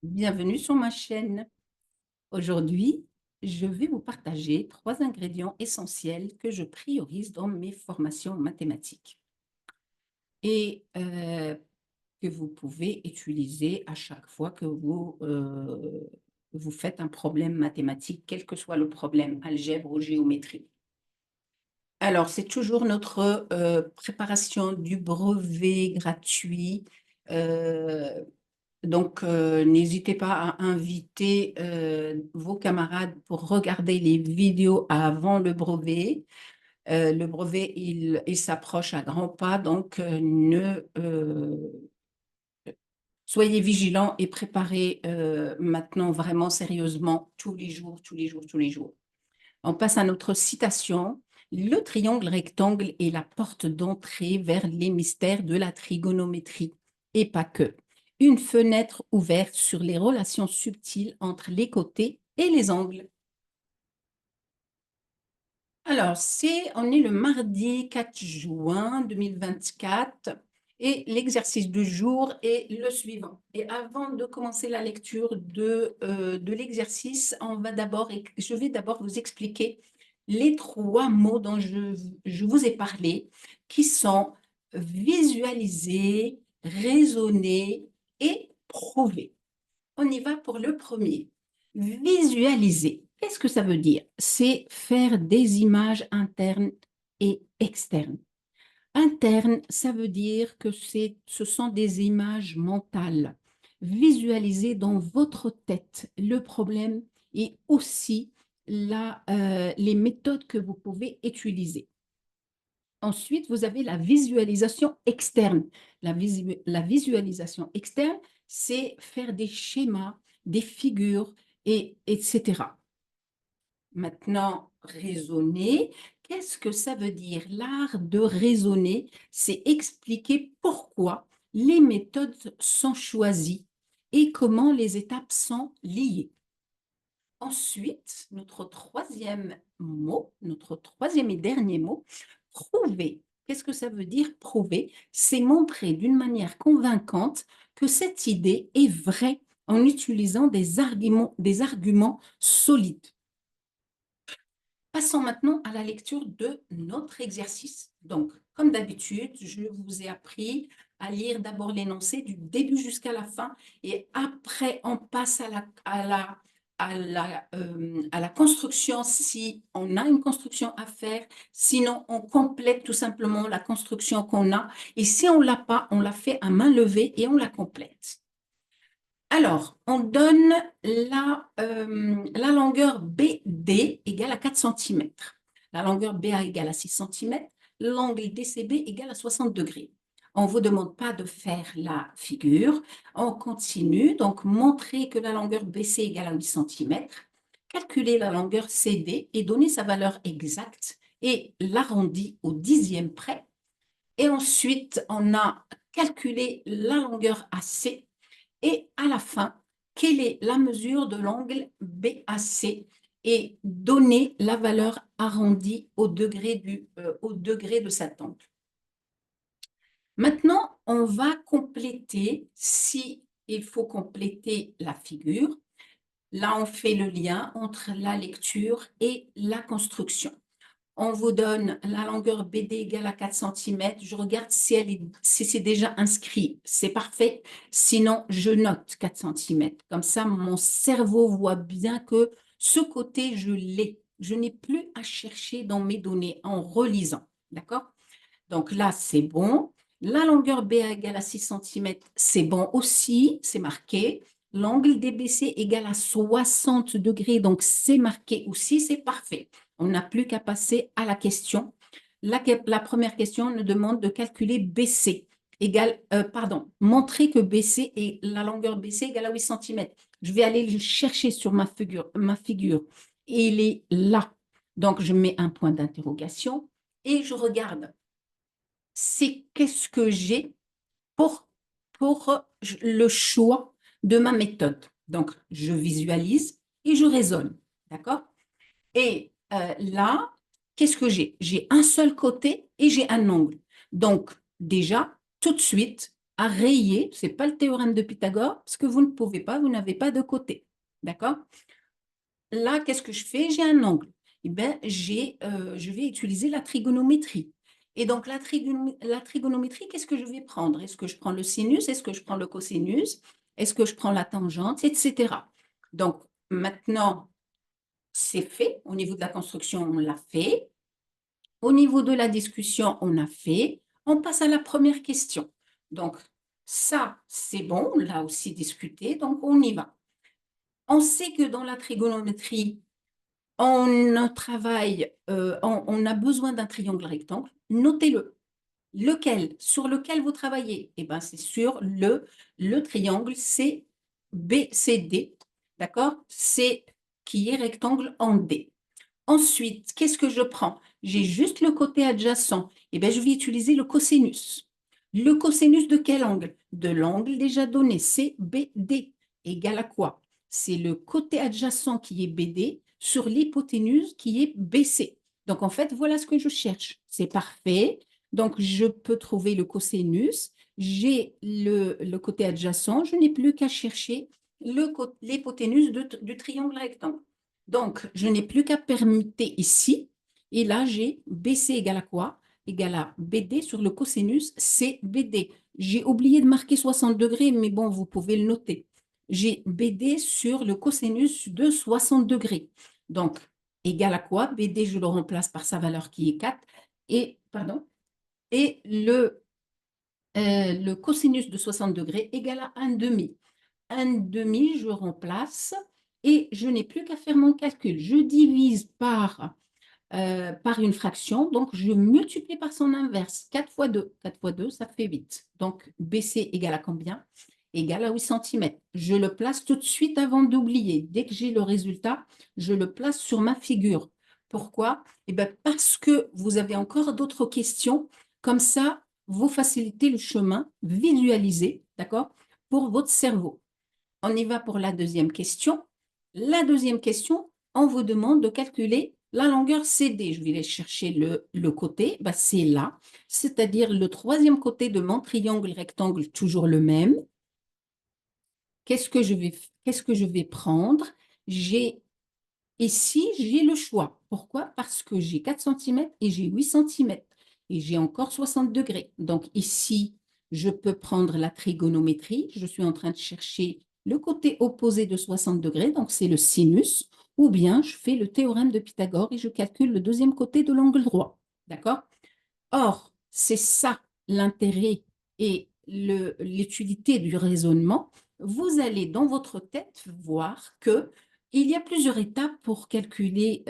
Bienvenue sur ma chaîne. Aujourd'hui, je vais vous partager 3 ingrédients essentiels que je priorise dans mes formations mathématiques et que vous pouvez utiliser à chaque fois que vous faites un problème mathématique, quel que soit le problème, algèbre ou géométrie. Alors, c'est toujours notre, préparation du brevet gratuit, heu Donc, n'hésitez pas à inviter, vos camarades pour regarder les vidéos avant le brevet. Le brevet, il s'approche à grands pas, donc soyez vigilants et préparez, maintenant vraiment sérieusement tous les jours, tous les jours, tous les jours. On passe à notre citation. Le triangle rectangle est la porte d'entrée vers les mystères de la trigonométrie, et pas que. Une fenêtre ouverte sur les relations subtiles entre les côtés et les angles. Alors, on est le mardi 4 juin 2024 et l'exercice du jour est le suivant. Et avant de commencer la lecture de l'exercice, je vais d'abord vous expliquer les 3 mots dont je vous ai parlé, qui sont visualiser, raisonner et prouver. On y va pour le premier. Visualiser. Qu'est-ce que ça veut dire? C'est faire des images internes et externes. Interne, ça veut dire que ce sont des images mentales, visualisées dans votre tête. Le problème est aussi les méthodes que vous pouvez utiliser. Ensuite, vous avez la visualisation externe. La visualisation externe, c'est faire des schémas, des figures, etc. Maintenant, raisonner. Qu'est-ce que ça veut dire? L'art de raisonner, c'est expliquer pourquoi les méthodes sont choisies et comment les étapes sont liées. Ensuite, notre troisième mot, notre troisième et dernier mot, prouver. Qu'est-ce que ça veut dire prouver? C'est montrer d'une manière convaincante que cette idée est vraie en utilisant des arguments solides. Passons maintenant à la lecture de notre exercice. Donc, comme d'habitude, je vous ai appris à lire d'abord l'énoncé du début jusqu'à la fin et après, on passe à la construction si on a une construction à faire. Sinon, on complète tout simplement la construction qu'on a. Et si on ne l'a pas, on la fait à main levée et on la complète. Alors, on donne la longueur BD égale à 4 cm. La longueur BA égale à 6 cm. L'angle DCB égale à 60 degrés. On ne vous demande pas de faire la figure. On continue. Donc, montrer que la longueur BC égale à 8 cm. Calculer la longueur CD et donner sa valeur exacte et l'arrondi au dixième près. Et ensuite, on a calculé la longueur AC et à la fin, quelle est la mesure de l'angle BAC et donner la valeur arrondie au degré de cet angle. Maintenant, on va compléter, si il faut compléter la figure. Là, on fait le lien entre la lecture et la construction. On vous donne la longueur BD égale à 4 cm. Je regarde si c'est déjà inscrit. C'est parfait. Sinon, je note 4 cm. Comme ça, mon cerveau voit bien que ce côté, je l'ai. Je n'ai plus à chercher dans mes données en relisant. D'accord? Donc là, c'est bon. La longueur BA égale à 6 cm, c'est bon aussi, c'est marqué. L'angle DBC égale à 60 degrés, donc c'est marqué aussi, c'est parfait. On n'a plus qu'à passer à la question. La première question nous demande de calculer BC montrer que BC et la longueur BC égale à 8 cm. Je vais aller le chercher sur ma figure. Et il est là. Donc, je mets un point d'interrogation et je regarde. C'est qu'est-ce que j'ai pour, pour le choix de ma méthode. Donc, je visualise et je raisonne. D'accord? Et là, qu'est-ce que j'ai? J'ai un seul côté et j'ai un angle. Donc, déjà, tout de suite, à rayer, ce n'est pas le théorème de Pythagore, parce que vous ne pouvez pas, vous n'avez pas de côté. D'accord? Là, qu'est-ce que je fais? J'ai un angle. Eh bien, je vais utiliser la trigonométrie. Et donc, la trigonométrie, qu'est-ce que je vais prendre? Est-ce que je prends le sinus? Est-ce que je prends le cosinus? Est-ce que je prends la tangente? Etc. Donc, maintenant, c'est fait. Au niveau de la construction, on l'a fait. Au niveau de la discussion, on a fait. On passe à la première question. Donc, ça, c'est bon. On l'a aussi discuté. Donc, on y va. On sait que dans la trigonométrie, on travaille, on a besoin d'un triangle rectangle. Notez-le. Lequel? Sur lequel vous travaillez? Eh bien, c'est sur le triangle CBCD. D'accord? C'est qui est rectangle en D. Ensuite, qu'est-ce que je prends? J'ai juste le côté adjacent. Eh bien, je vais utiliser le cosinus. Le cosinus de quel angle? De l'angle déjà donné, CBD, égal à quoi? C'est le côté adjacent qui est BD sur l'hypoténuse qui est BC. Donc, en fait, voilà ce que je cherche. C'est parfait. Donc, je peux trouver le cosinus. J'ai le côté adjacent. Je n'ai plus qu'à chercher l'hypoténuse du triangle rectangle. Donc, je n'ai plus qu'à permuter ici. Et là, j'ai BC égale à quoi? Égale à BD sur le cosinus CBD. J'ai oublié de marquer 60 degrés, mais bon, vous pouvez le noter. J'ai BD sur le cosinus de 60 degrés. Donc, égal à quoi? BD, je le remplace par sa valeur qui est 4. Et, pardon, et le cosinus de 60 degrés égale à 1 demi. 1 demi, je remplace et je n'ai plus qu'à faire mon calcul. Je divise par une fraction, donc je multiplie par son inverse. 4 fois 2, 4 fois 2, ça fait 8. Donc BC égale à combien? Égale à 8 cm. Je le place tout de suite avant d'oublier. Dès que j'ai le résultat, je le place sur ma figure. Pourquoi? Eh bien, parce que vous avez encore d'autres questions. Comme ça, vous facilitez le chemin, visualisez, d'accord, pour votre cerveau. On y va pour la deuxième question. La deuxième question, on vous demande de calculer la longueur CD. Je vais aller chercher le côté, bah, c'est là, c'est-à-dire le troisième côté de mon triangle rectangle, toujours le même. Qu'est-ce que je vais prendre? Ici, j'ai le choix. Pourquoi? Parce que j'ai 4 cm et j'ai 8 cm et j'ai encore 60 degrés. Donc ici, je peux prendre la trigonométrie. Je suis en train de chercher le côté opposé de 60 degrés, donc c'est le sinus, ou bien je fais le théorème de Pythagore et je calcule le deuxième côté de l'angle droit. D'accord? Or, c'est ça l'intérêt et l'utilité du raisonnement. Vous allez dans votre tête voir que il y a plusieurs étapes pour calculer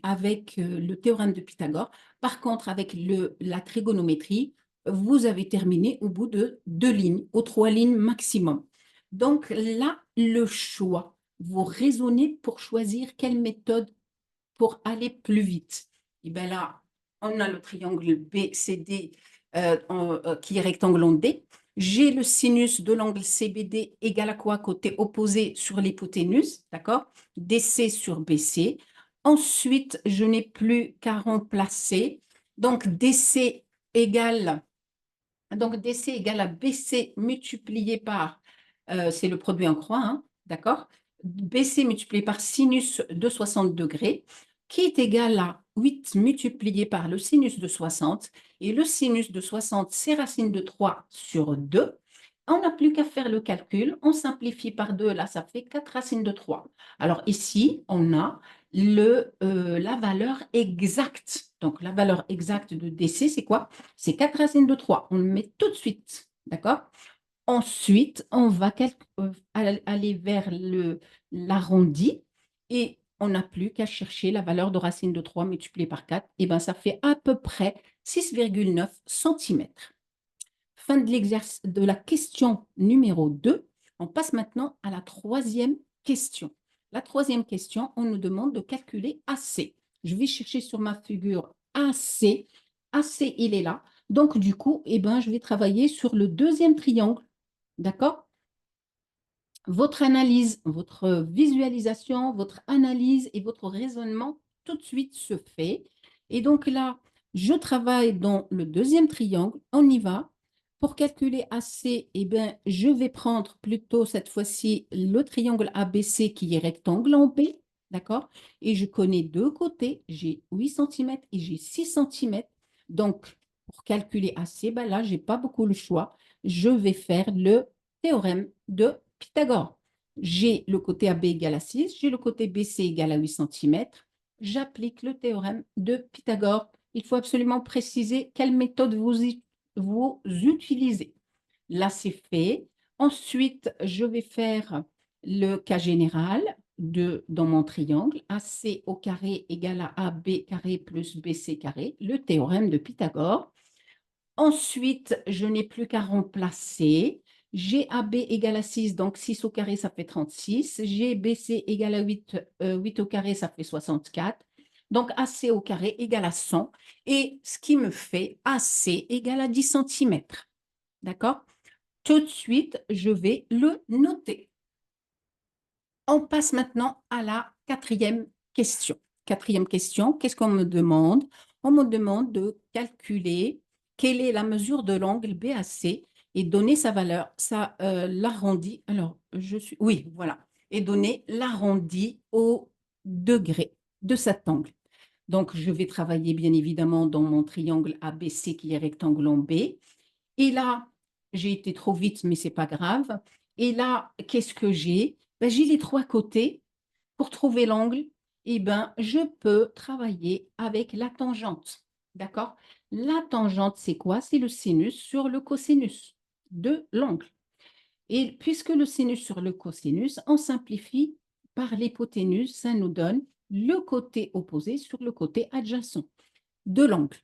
avec le théorème de Pythagore. Par contre, avec la trigonométrie, vous avez terminé au bout de 2 lignes ou 3 lignes maximum. Donc là, le choix, vous raisonnez pour choisir quelle méthode pour aller plus vite. Et bien là, on a le triangle BCD qui est rectangle en D. J'ai le sinus de l'angle CBD égal à quoi? Côté opposé sur l'hypoténuse, d'accord? DC sur BC. Ensuite, je n'ai plus qu'à remplacer. Donc, DC égale à BC multiplié par, c'est le produit en croix, hein, d'accord? BC multiplié par sinus de 60 degrés, qui est égal à 8 multiplié par le sinus de 60. Et le sinus de 60, c'est racine de 3 sur 2. On n'a plus qu'à faire le calcul. On simplifie par 2, là, ça fait 4 racines de 3. Alors ici, on a la valeur exacte. Donc, la valeur exacte de DC, c'est quoi? C'est 4 racines de 3. On le met tout de suite. D'accord? Ensuite, on va aller vers l'arrondi et on n'a plus qu'à chercher la valeur de racine de 3 multipliée par 4. Et bien, ça fait à peu près 6,9 cm. Fin de la question numéro 2. On passe maintenant à la troisième question. La troisième question, on nous demande de calculer AC. Je vais chercher sur ma figure AC. AC, il est là. Donc, du coup, eh ben, je vais travailler sur le deuxième triangle. D'accord? Votre analyse, votre visualisation, votre analyse et votre raisonnement tout de suite se fait. Et donc là, je travaille dans le deuxième triangle. On y va. Pour calculer AC, eh ben, je vais prendre plutôt cette fois-ci le triangle ABC qui est rectangle en B, d'accord? Et je connais deux côtés, j'ai 8 centimètres et j'ai 6 centimètres. Donc, pour calculer AC, ben là, je n'ai pas beaucoup le choix. Je vais faire le théorème de Pythagore. J'ai le côté AB égal à 6, j'ai le côté BC égal à 8 centimètres. J'applique le théorème de Pythagore. Il faut absolument préciser quelle méthode vous utilisez. Là, c'est fait. Ensuite, je vais faire le cas général dans mon triangle. AC au carré égale à AB carré plus BC carré, le théorème de Pythagore. Ensuite, je n'ai plus qu'à remplacer. GAB égale à 6, donc 6 au carré, ça fait 36. GBC égale à 8, 8 au carré, ça fait 64. Donc, AC au carré égale à 100. Et ce qui me fait AC égale à 10 centimètres. D'accord? Tout de suite, je vais le noter. On passe maintenant à la quatrième question. Quatrième question, qu'est-ce qu'on me demande? On me demande de calculer quelle est la mesure de l'angle BAC et donner sa valeur, ça l'arrondi. Alors, oui, voilà. Et donner l'arrondi au degré de cet angle. Donc, je vais travailler bien évidemment dans mon triangle ABC qui est rectangle en B. Et là, j'ai été trop vite, mais ce n'est pas grave. Et là, qu'est-ce que j'ai? Ben, j'ai les trois côtés. Pour trouver l'angle, eh ben, je peux travailler avec la tangente. D'accord? La tangente, c'est quoi? C'est le sinus sur le cosinus de l'angle. Et puisque le sinus sur le cosinus, on simplifie par l'hypoténuse, ça nous donne le côté opposé sur le côté adjacent de l'angle.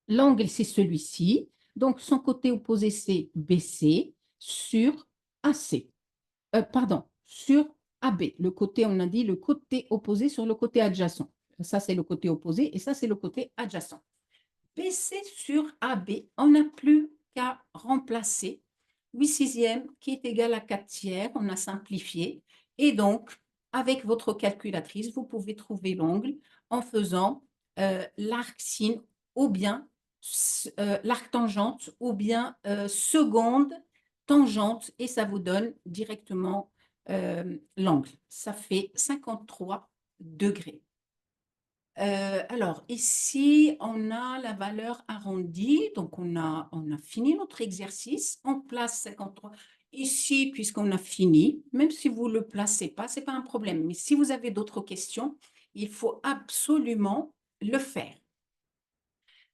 L'angle, c'est celui-ci. Donc, son côté opposé, c'est BC sur AC. Pardon, sur AB. Le côté, on a dit le côté opposé sur le côté adjacent. Ça, c'est le côté opposé et ça, c'est le côté adjacent. BC sur AB, on n'a plus qu'à remplacer 8 sixièmes qui est égal à 4 tiers. On a simplifié. Et donc, avec votre calculatrice, vous pouvez trouver l'angle en faisant l'arc sin ou bien l'arc tangente ou bien seconde tangente et ça vous donne directement l'angle. Ça fait 53 degrés. Alors, ici, on a la valeur arrondie. Donc, on a fini notre exercice. On place 53. Ici, puisqu'on a fini, même si vous ne le placez pas, ce n'est pas un problème. Mais si vous avez d'autres questions, il faut absolument le faire.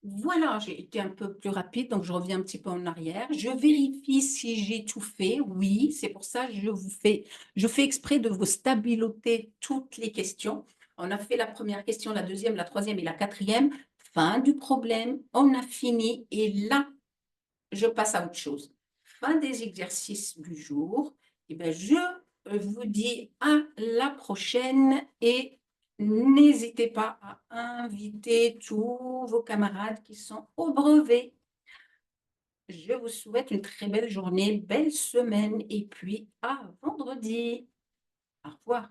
Voilà, j'ai été un peu plus rapide, donc je reviens un petit peu en arrière. Je vérifie si j'ai tout fait. Oui, c'est pour ça que je fais exprès de vous stabiloter toutes les questions. On a fait la première question, la deuxième, la troisième et la quatrième. Fin du problème, on a fini et là, je passe à autre chose. Fin des exercices du jour. Et bien, je vous dis à la prochaine et n'hésitez pas à inviter tous vos camarades qui sont au brevet. Je vous souhaite une très belle journée, belle semaine et puis à vendredi. Au revoir.